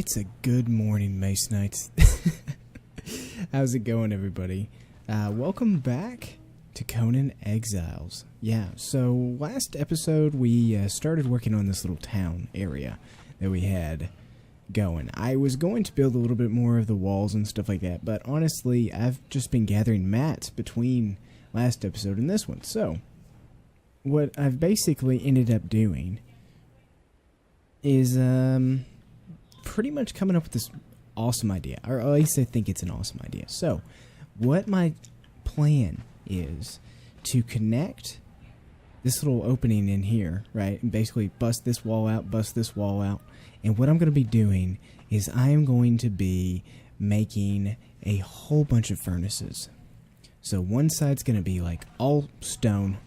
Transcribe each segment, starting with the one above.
It's a good morning, Macenites. How's it going, everybody? Welcome back to Conan Exiles. Yeah, so last episode we started working on this little town area that we had going. I was going to build a little bit more of the walls and stuff like that, but honestly, I've just been gathering mats between last episode and this one. So, what I've basically ended up doing is pretty much coming up with this awesome idea, or at least I think it's an awesome idea. So, what my plan is to connect this little opening in here, right, and basically bust this wall out, and what I'm going to be doing is I am going to be making a whole bunch of furnaces. So one side's going to be like all stone,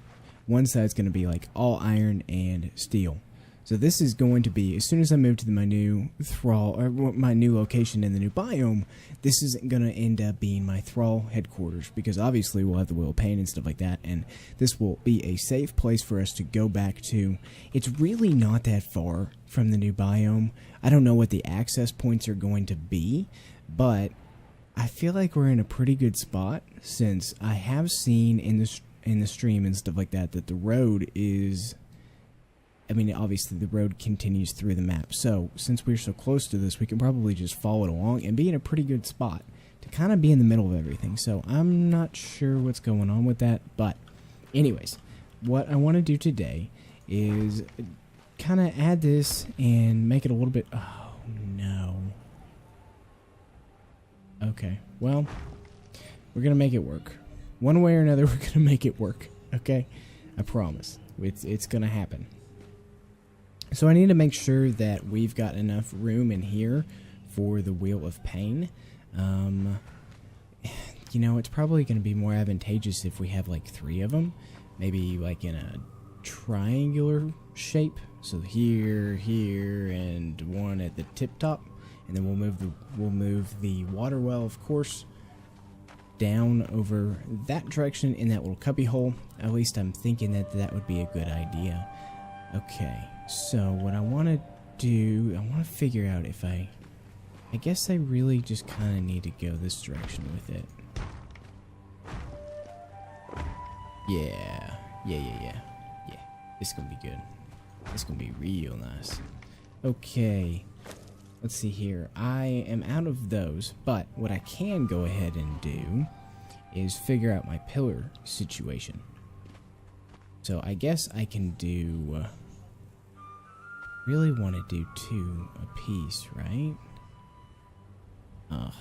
one side's going to be like all iron and steel. So this is going to be, as soon as I move to my new thrall, or my new location in the new biome, this is going to end up being my thrall headquarters, because obviously we'll have the Wheel of Pain and stuff like that, and this will be a safe place for us to go back to. It's really not that far from the new biome. I don't know what the access points are going to be, but I feel like we're in a pretty good spot, since I have seen in the stream and stuff like that that the road is... I mean, obviously the road continues through the map, so since we're so close to this, we can probably just follow it along and be in a pretty good spot to kind of be in the middle of everything. So I'm not sure what's going on with that, but anyways, what I want to do today is kind of add this and make it a little bit... Oh, no. Okay, well, we're going to make it work. One way or another, we're going to make it work, okay? I promise. It's going to happen. So I need to make sure that we've got enough room in here for the Wheel of Pain. You know, it's probably going to be more advantageous if we have like 3 of them. Maybe like in a triangular shape. So here, here, and one at the tip top. And then we'll move the water well, of course, down over that direction in that little cubby hole. At least I'm thinking that would be a good idea. Okay. So what I want to do, I want to figure out if I guess I really just kind of need to go this direction with it. Yeah. This is going to be good. This is going to be real nice. Okay. Let's see here. I am out of those, but what I can go ahead and do is figure out my pillar situation. So I guess I can do... really want to do 2 apiece, right? Ugh.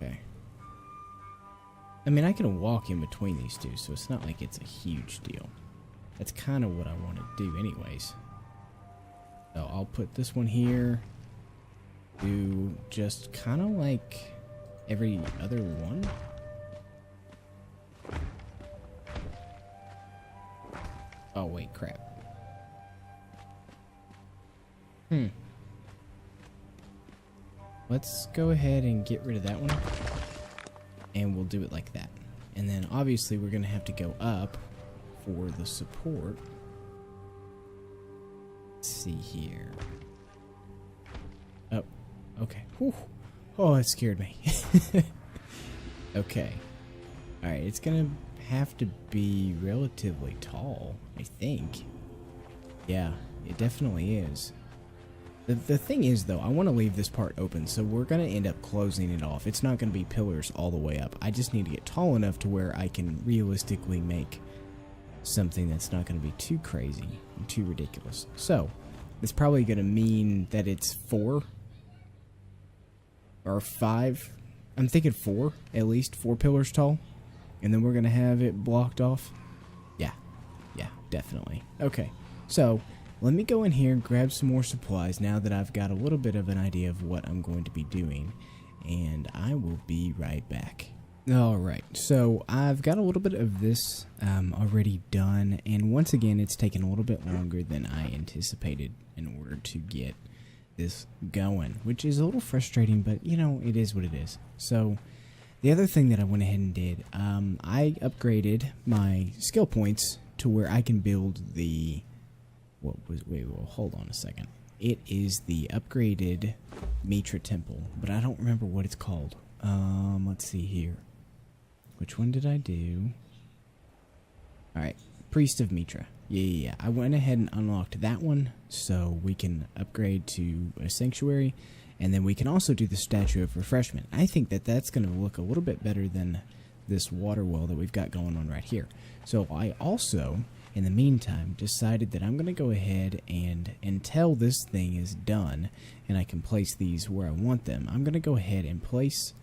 Okay. I mean, I can walk in between these two, so it's not like it's a huge deal. That's kind of what I want to do anyways. So I'll put this one here. Do just kind of like every other one. Oh, wait, crap. Let's go ahead and get rid of that one. And we'll do it like that. And then obviously we're going to have to go up for the support. Let's see here. Oh, okay. Whew. Oh, it scared me. Okay. Alright, it's going to have to be relatively tall, I think. Yeah, it definitely is. The thing is, though, I want to leave this part open, so we're going to end up closing it off. It's not going to be pillars all the way up. I just need to get tall enough to where I can realistically make something that's not going to be too crazy and too ridiculous. So, it's probably going to mean that it's 4 or 5. I'm thinking 4, at least 4 pillars tall. And then we're going to have it blocked off. Yeah, definitely. Okay, so... let me go in here and grab some more supplies now that I've got a little bit of an idea of what I'm going to be doing. And I will be right back. Alright, so I've got a little bit of this already done. And once again, it's taken a little bit longer than I anticipated in order to get this going. Which is a little frustrating, but you know, it is what it is. So, the other thing that I went ahead and did, I upgraded my skill points to where I can build the... wait, well, hold on a second. It is the upgraded Mitra Temple, but I don't remember what it's called. Let's see here. Which one did I do? Alright, Priest of Mitra. Yeah. I went ahead and unlocked that one, so we can upgrade to a Sanctuary, and then we can also do the Statue of Refreshment. I think that that's going to look a little bit better than this water well that we've got going on right here. So I also, in the meantime, decided that I'm going to go ahead and until this thing is done and I can place these where I want them, I'm going to go ahead and place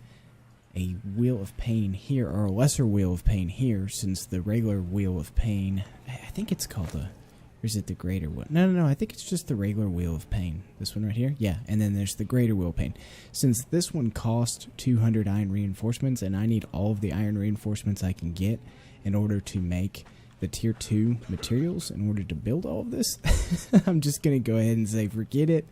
a Wheel of Pain here, or a lesser Wheel of Pain here, since the regular Wheel of Pain, I think it's called the, or is it the greater one? No, I think it's just the regular Wheel of Pain. This one right here? Yeah, and then there's the greater Wheel of Pain. Since this one cost 200 iron reinforcements, and I need all of the iron reinforcements I can get in order to make the tier 2 materials, in order to build all of this, I'm just going to go ahead and say forget it,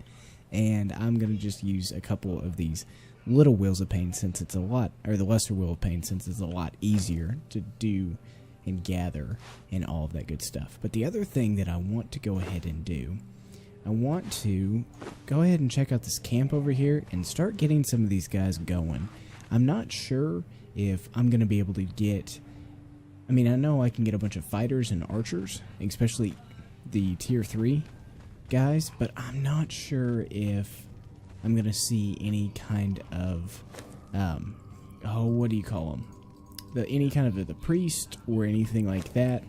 and I'm going to just use a couple of these little Wheels of Pain, since it's a lot, or the lesser Wheel of Pain, since it's a lot easier to do and gather and all of that good stuff. But the other thing that I want to go ahead and do, I want to go ahead and check out this camp over here and start getting some of these guys going. I'm not sure if I'm going to be able to get, I mean, I know I can get a bunch of fighters and archers, especially the tier 3 guys, but I'm not sure if I'm going to see any kind of, what do you call them? Any kind of the priest or anything like that.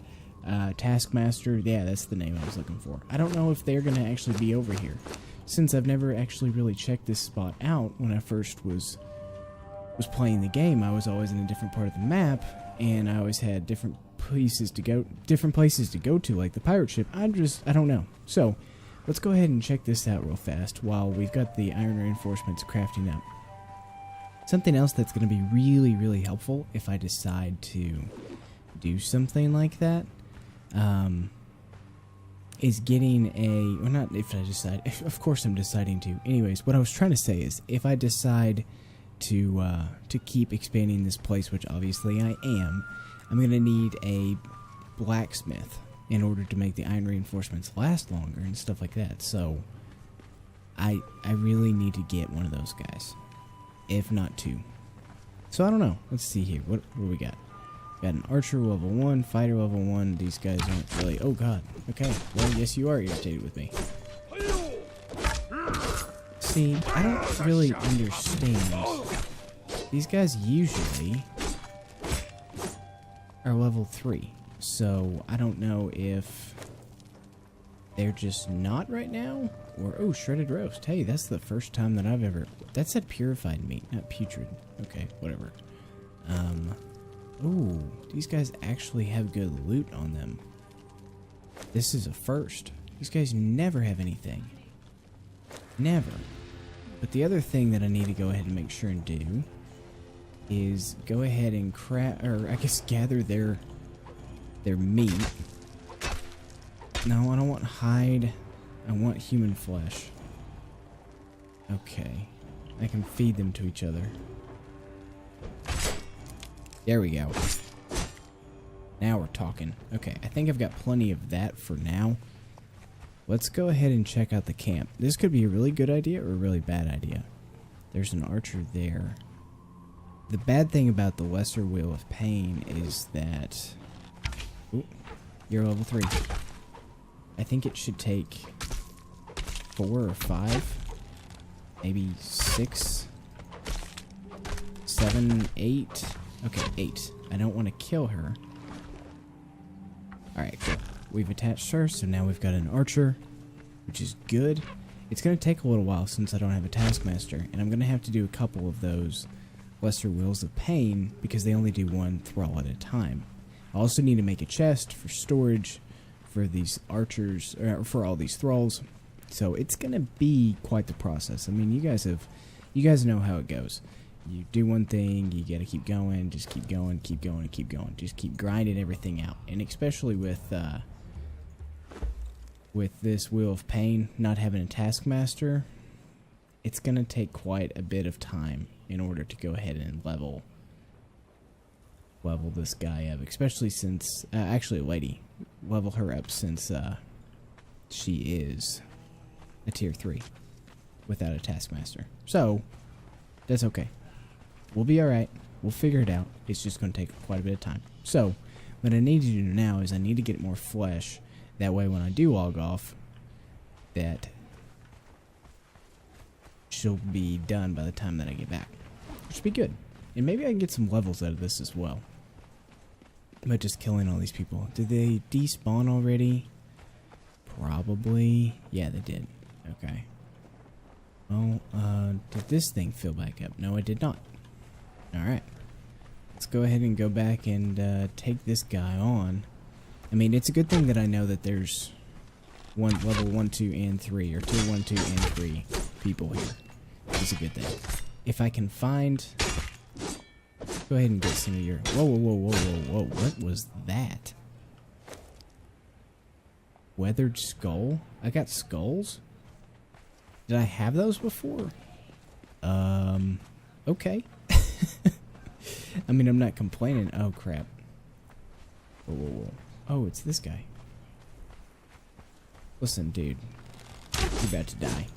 Taskmaster, yeah, that's the name I was looking for. I don't know if they're going to actually be over here, since I've never actually really checked this spot out. When I first was playing the game, I was always in a different part of the map, and I always had different places to go to, like the pirate ship. I don't know. So, let's go ahead and check this out real fast while we've got the iron reinforcements crafting up. Something else that's going to be really, really helpful if I decide to do something like that, is getting a, well, not if I decide, of course I'm deciding to. Anyways, what I was trying to say is, if I decide to keep expanding this place, which obviously I am, I'm going to need a blacksmith in order to make the iron reinforcements last longer and stuff like that. So I really need to get one of those guys, if not two. So I don't know. Let's see here. What do we got? Got an archer level 1, fighter level 1. These guys aren't really... Oh god. Okay. Well, yes, you are irritated with me. See, I don't really understand. These guys usually are level 3. So I don't know if they're just not right now, or... Oh, shredded roast. Hey, that's the first time that I've ever... That said purified meat, not putrid. Okay, whatever. Ooh, these guys actually have good loot on them. This is a first. These guys never have anything. Never. But the other thing that I need to go ahead and make sure and do is go ahead and gather their meat. No, I don't want hide. I want human flesh. Okay. I can feed them to each other. There we go. Now we're talking. Okay, I think I've got plenty of that for now. Let's go ahead and check out the camp. This could be a really good idea or a really bad idea. There's an archer there. The bad thing about the lesser Wheel of Pain is that... Ooh, you're level 3. I think it should take 4 or 5. Maybe 6. 7, 8... Okay, 8. I don't want to kill her. Alright, cool. We've attached her, so now we've got an archer, which is good. It's going to take a little while since I don't have a taskmaster, and I'm going to have to do a couple of those lesser Wheels of Pain because they only do one thrall at a time. I also need to make a chest for storage for these archers, or for all these thralls. So it's going to be quite the process. I mean, you guys know how it goes. You do one thing, you gotta keep going, just keep going, keep going, keep going. Just keep grinding everything out. And especially with this Wheel of Pain, not having a taskmaster, it's gonna take quite a bit of time in order to go ahead and level this guy up. Especially since, actually a lady, level her up since she is a tier 3 without a taskmaster. So, that's okay. We'll be alright. We'll figure it out. It's just going to take quite a bit of time. So, what I need to do now is I need to get more flesh. That way when I do log off, that she'll be done by the time that I get back. Which should be good. And maybe I can get some levels out of this as well. By just killing all these people. Did they despawn already? Probably. Yeah, they did. Okay. Well, did this thing fill back up? No, it did not. Alright. Let's go ahead and go back and take this guy on. I mean, it's a good thing that I know that there's level 1, 2, and 3, or tier 1, 2, and 3 people here. It's a good thing. If I can find... Go ahead and get some of your... Whoa, whoa, whoa, whoa, whoa, whoa. What was that? Weathered skull? I got skulls? Did I have those before? Okay. I mean, I'm not complaining. Oh, crap. Whoa, whoa, whoa. Oh, it's this guy. Listen, dude. You're about to die.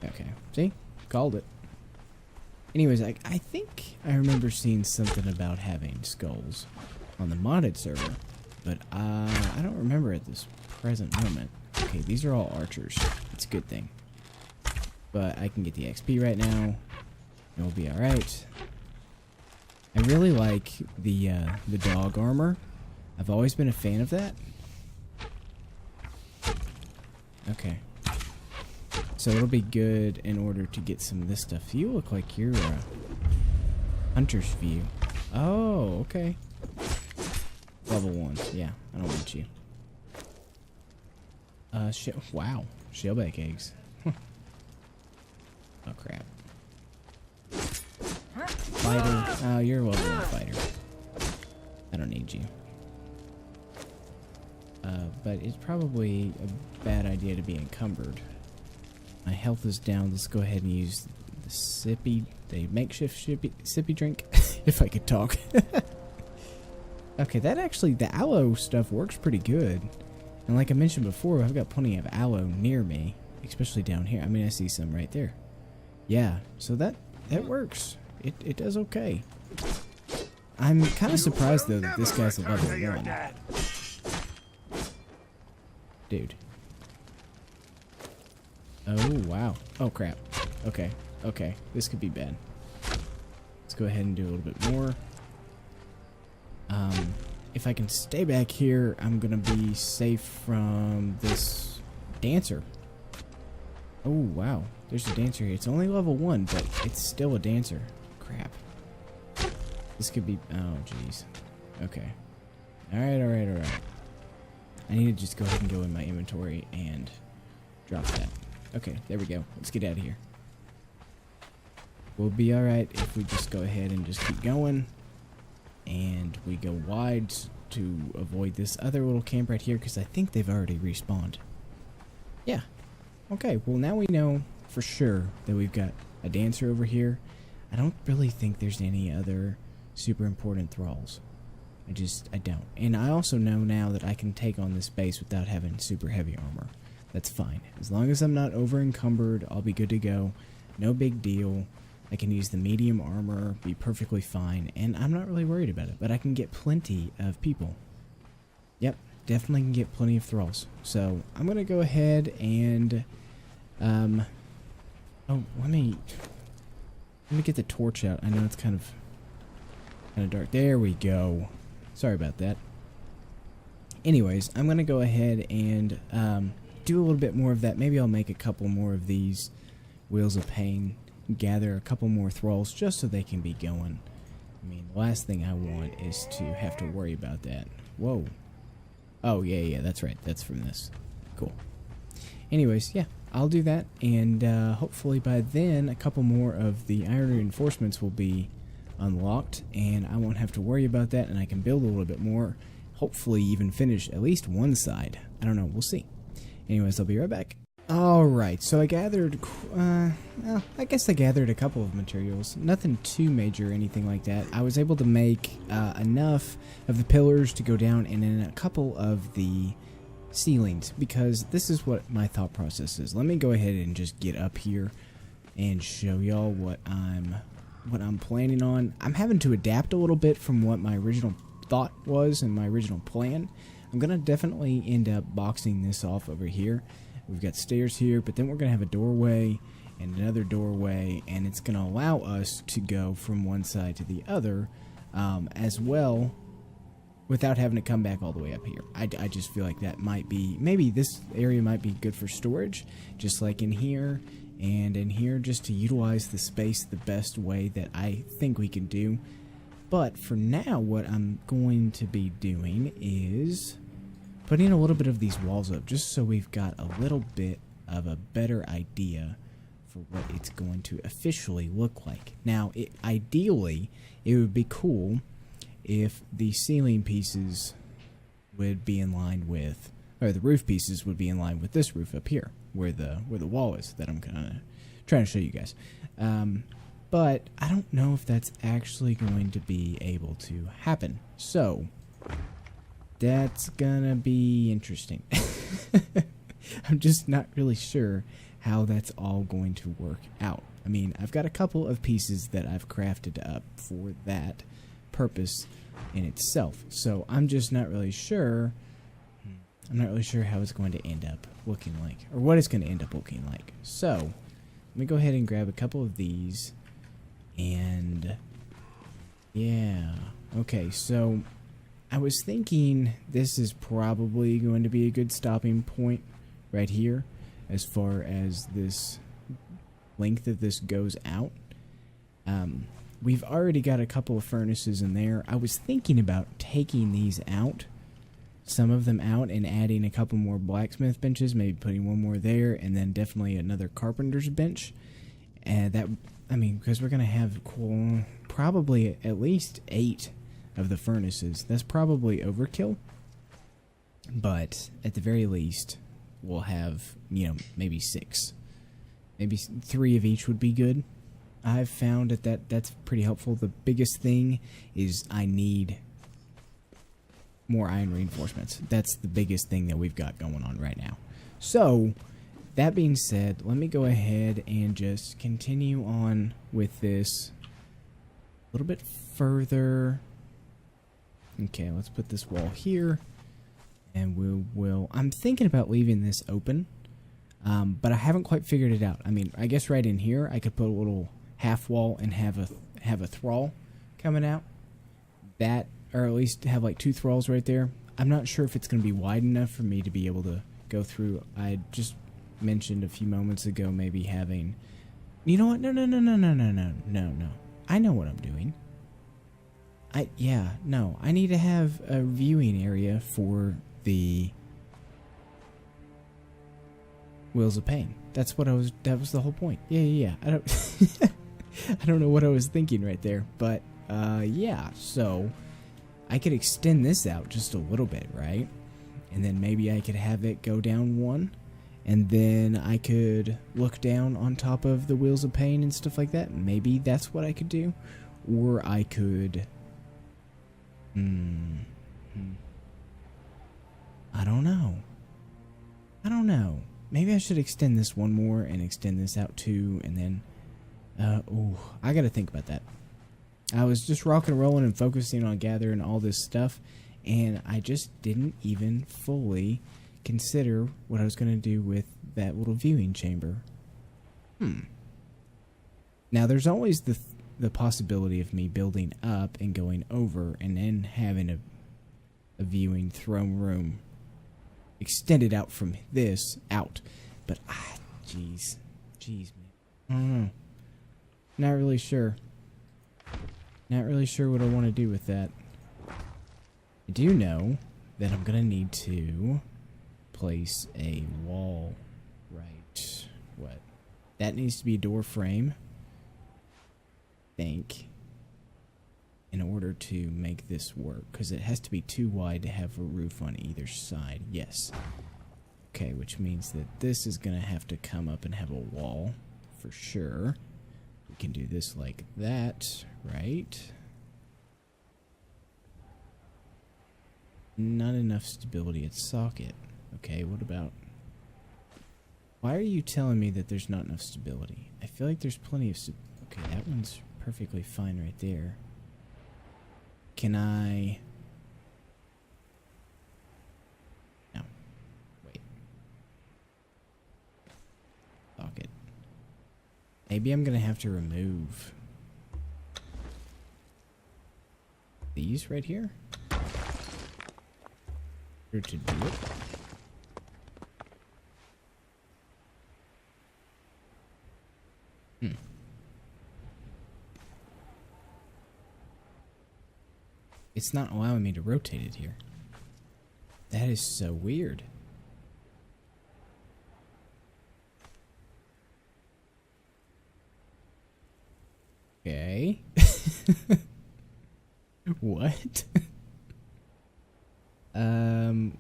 Okay. See? Called it. Anyways, I think I remember seeing something about having skulls on the modded server, but I don't remember at this present moment. Okay, these are all archers. It's a good thing. But I can get the XP right now, and we'll be alright. I really like the dog armor. I've always been a fan of that. Okay. So it'll be good in order to get some of this stuff. You look like you're a hunter's view. Oh, okay. Level 1. Yeah, I don't want you. Wow. Shellback eggs. Oh, crap. Fighter. Oh, you're a level 1 fighter. I don't need you. But it's probably a bad idea to be encumbered. My health is down. Let's go ahead and use the makeshift sippy drink. If I could talk. Okay, the aloe stuff works pretty good. And like I mentioned before, I've got plenty of aloe near me. Especially down here. I mean, I see some right there. Yeah, so that works. It does okay. I'm kind of surprised, though, that this guy's a level 1. Dude. Oh, wow. Oh, crap. Okay. Okay. This could be bad. Let's go ahead and do a little bit more. If I can stay back here, I'm gonna be safe from this dancer. Oh, wow. There's a dancer here. It's only level 1, but it's still a dancer. Crap. This could be... Oh, jeez. Okay. Alright, alright, alright. I need to just go ahead and go in my inventory and drop that. Okay, there we go. Let's get out of here. We'll be alright if we just go ahead and just keep going. And we go wide to avoid this other little camp right here, because I think they've already respawned. Yeah. Okay, well now we know for sure that we've got a dancer over here. I don't really think there's any other super important thralls. I don't. And I also know now that I can take on this base without having super heavy armor. That's fine. As long as I'm not over encumbered, I'll be good to go. No big deal. I can use the medium armor, be perfectly fine, and I'm not really worried about it. But I can get plenty of people. Yep, definitely can get plenty of thralls. So I'm gonna go ahead and oh, let me get the torch out. I know it's kind of dark. There we go. Sorry about that. Anyways, I'm gonna go ahead and do a little bit more of that. Maybe I'll make a couple more of these Wheels of Pain. Gather a couple more thralls just so they can be going. I mean, the last thing I want is to have to worry about that. Whoa. Oh, yeah, that's right. That's from this. Cool. Anyways, yeah, I'll do that. And hopefully by then, a couple more of the iron reinforcements will be unlocked. And I won't have to worry about that. And I can build a little bit more. Hopefully even finish at least one side. I don't know. We'll see. Anyways, I'll be right back. Alright, so I gathered, well, I guess I gathered a couple of materials. Nothing too major or anything like that. I was able to make enough of the pillars to go down, and then a couple of the ceilings, because this is what my thought process is. Let me go ahead and just get up here and show y'all what I'm planning on. I'm having to adapt a little bit from what my original thought was and my original plan. I'm gonna definitely end up boxing this off over here. We've got stairs here, but then we're gonna have a doorway and another doorway, and it's gonna allow us to go from one side to the other as well, without having to come back all the way up here. I just feel like that might be, maybe this area might be good for storage, just like in here and in here, just to utilize the space the best way that I think we can do. But for now, what I'm going to be doing is putting a little bit of these walls up, just so we've got a little bit of a better idea for what it's going to officially look like. Now, ideally, it would be cool if the ceiling pieces would be in line with, or the roof pieces would be in line with this roof up here, where the wall is, that I'm kind of trying to show you guys. But I don't know if that's actually going to be able to happen. So that's gonna be interesting. I'm just not really sure how that's all going to work out. I mean, I've got a couple of pieces that I've crafted up for that purpose in itself, so I'm just not really sure. I'm not really sure how it's going to end up looking like, or what it's going to end up looking like. So let me go ahead and grab a couple of these, and yeah, okay, so I was thinking this is probably going to be a good stopping point right here as far as this length of this goes out. We've already got a couple of furnaces in there. I was thinking about taking these out, some of them out, and adding a couple more blacksmith benches, maybe putting one more there, and then definitely another carpenter's bench. And that, I mean, because we're going to have probably at least 8 of the furnaces. That's probably overkill, but at the very least, we'll have, you know, maybe 6. Maybe 3 of each would be good. I've found that's pretty helpful. The biggest thing is I need more iron reinforcements. That's the biggest thing that we've got going on right now. So, that being said, let me go ahead and just continue on with this a little bit further. Okay, let's put this wall here, and I'm thinking about leaving this open, but I haven't quite figured it out. I mean, I guess right in here I could put a little half wall and have a thrall coming out, that, or at least have like 2 thralls right there. I'm not sure if it's going to be wide enough for me to be able to go through. I just mentioned a few moments ago maybe having, you know what? No. I know what I'm doing. I need to have a viewing area for the Wheels of Pain. That was the whole point. Yeah. I don't know what I was thinking right there, but yeah, so I could extend this out just a little bit, right? And then maybe I could have it go down 1, and then I could look down on top of the Wheels of Pain and stuff like that. Maybe that's what I could do. Or I could, I don't know. Maybe I should extend this 1 more and extend this out 2, and then, I gotta think about that. I was just rocking and rolling and focusing on gathering all this stuff, and I just didn't even fully consider what I was gonna do with that little viewing chamber. Now, there's always the possibility of me building up and going over and then having a viewing throne room extended out from this out, but jeez man, I don't know. Not really sure what I want to do with that. I do know that I'm gonna need to place a wall right, what, that needs to be a door frame, I think, in order to make this work, because it has to be too wide to have a roof on either side. Yes. Okay, which means that this is going to have to come up and have a wall for sure. We can do this like that, right? Not enough stability at socket. Okay, what about... Why are you telling me that there's not enough stability? I feel like there's plenty of... Okay, that one's perfectly fine right there. Can I... No. Wait. Socket. Maybe I'm gonna have to remove... these right here? Or to do it? It's not allowing me to rotate it here. That is so weird. Okay. What?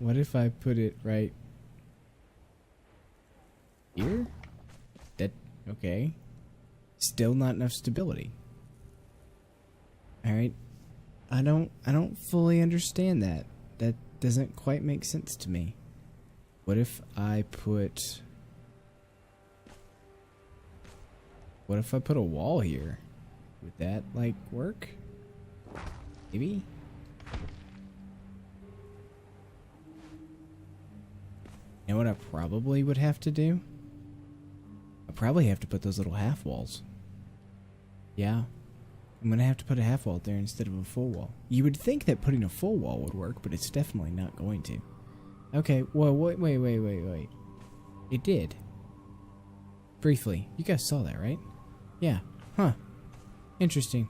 What if I put it right here? That, okay. Still not enough stability. Alright. I don't fully understand that. That doesn't quite make sense to me. What if I put... What if I put a wall here? Would that, like, work? Maybe? You know what I probably would have to do? I probably have to put those little half walls. Yeah. I'm gonna have to put a half wall there instead of a full wall. You would think that putting a full wall would work, but it's definitely not going to. Okay, well, wait. It did. Briefly. You guys saw that, right? Yeah. Huh. Interesting.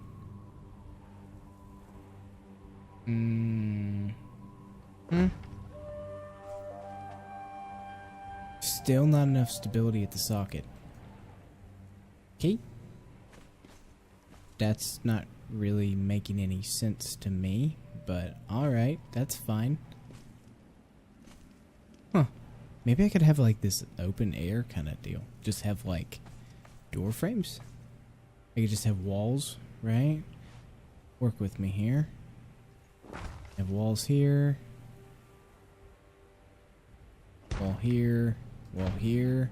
Still not enough stability at the socket. Okay. That's not really making any sense to me, but alright, that's fine. Huh. Maybe I could have like this open air kind of deal. Just have like door frames. I could just have walls, right? Work with me here. Have walls here. Wall here. Wall here.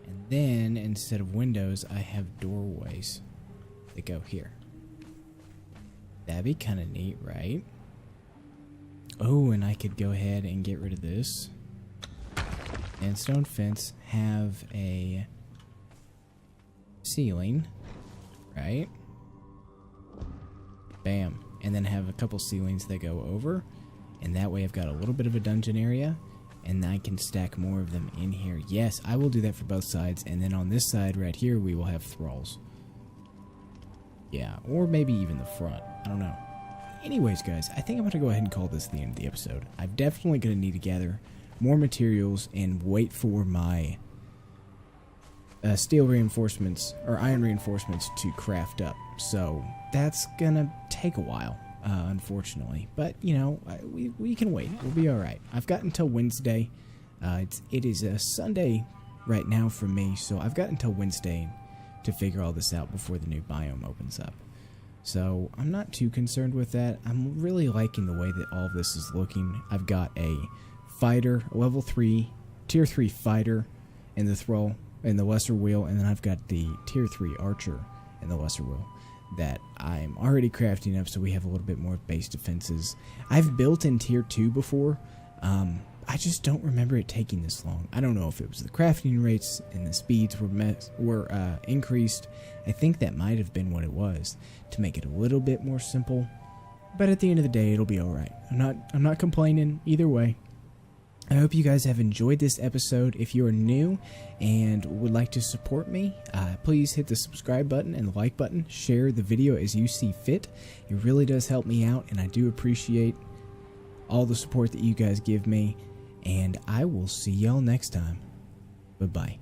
And then instead of windows, I have doorways that go here. That'd be kind of neat, right? Oh, and I could go ahead and get rid of this. Sandstone fence, have a ceiling, right? Bam. And then have a couple ceilings that go over. And that way I've got a little bit of a dungeon area. And I can stack more of them in here. Yes, I will do that for both sides. And then on this side right here, we will have thralls. Yeah, or maybe even the front. I don't know. Anyways, guys, I think I'm going to go ahead and call this the end of the episode. I'm definitely going to need to gather more materials and wait for my steel reinforcements, or iron reinforcements, to craft up. So that's going to take a while, unfortunately. But, you know, we can wait. We'll be alright. I've got until Wednesday. It is a Sunday right now for me, so I've got until Wednesday to figure all this out before the new biome opens up. So I'm not too concerned with that. I'm really liking the way that all of this is looking. I've got a fighter, a level 3, tier 3 fighter in the thrall, in the lesser wheel, and then I've got the tier 3 archer in the lesser wheel that I'm already crafting up, so we have a little bit more base defenses. I've built in tier 2 before. I just don't remember it taking this long. I don't know if it was the crafting rates and the speeds were increased. I think that might have been what it was, to make it a little bit more simple. But at the end of the day, it'll be alright. I'm not complaining either way. I hope you guys have enjoyed this episode. If you are new and would like to support me, please hit the subscribe button and the like button. Share the video as you see fit. It really does help me out, and I do appreciate all the support that you guys give me. And I will see y'all next time. Bye-bye.